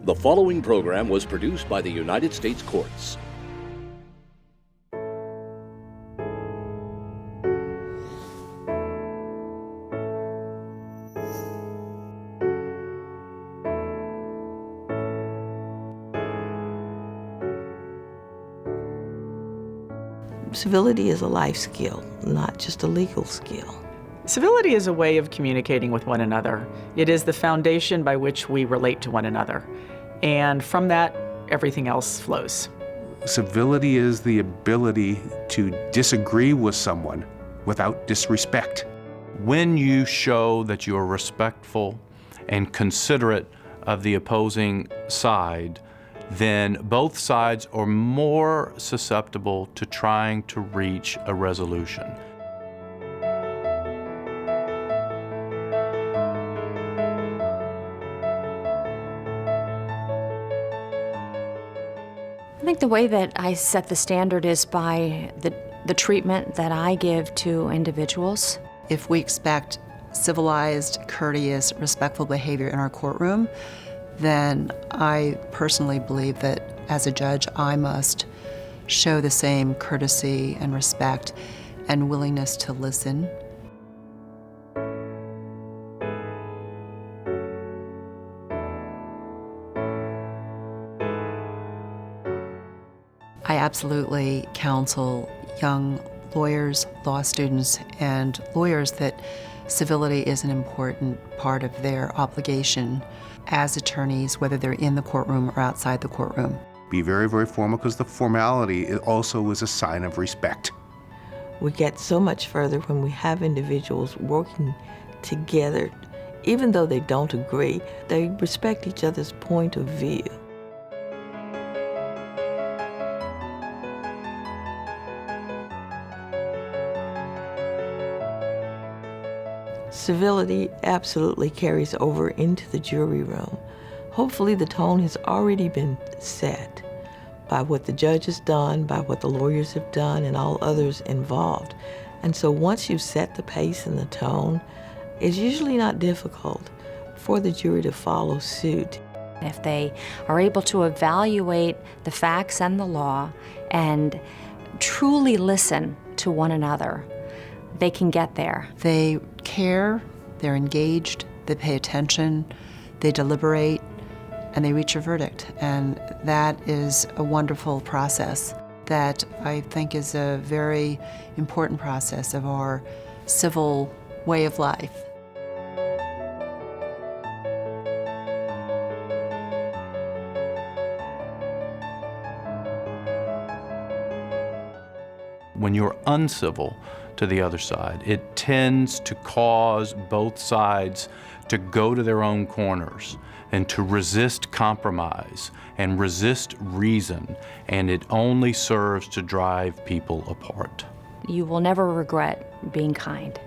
The following program was produced by the United States Courts. Civility is a life skill, not just a legal skill. Civility is a way of communicating with one another. It is the foundation by which we relate to one another. And from that, everything else flows. Civility is the ability to disagree with someone without disrespect. When you show that you are respectful and considerate of the opposing side, then both sides are more susceptible to trying to reach a resolution. I think the way that I set the standard is by the treatment that I give to individuals. If we expect civilized, courteous, respectful behavior in our courtroom, then I personally believe that as a judge, I must show the same courtesy and respect and willingness to listen. I absolutely counsel young lawyers, law students, and lawyers that civility is an important part of their obligation as attorneys, whether they're in the courtroom or outside the courtroom. Be very, very formal, because the formality also is a sign of respect. We get so much further when we have individuals working together. Even though they don't agree, they respect each other's point of view. Civility absolutely carries over into the jury room. Hopefully the tone has already been set by what the judge has done, by what the lawyers have done, and all others involved. And so once you've set the pace and the tone, it's usually not difficult for the jury to follow suit. If they are able to evaluate the facts and the law and truly listen to one another, they can get there. They care, they're engaged, they pay attention, they deliberate, and they reach a verdict. And that is a wonderful process that I think is a very important process of our civil way of life. When you're uncivil to the other side, it tends to cause both sides to go to their own corners and to resist compromise and resist reason, and it only serves to drive people apart. You will never regret being kind.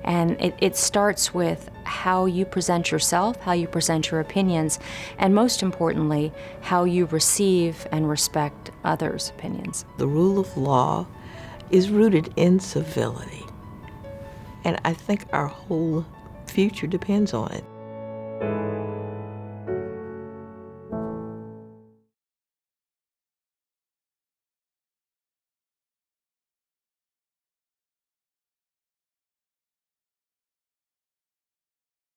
And it starts with how you present yourself, how you present your opinions, and most importantly, how you receive and respect others' opinions. The rule of law is rooted in civility. And I think our whole future depends on it.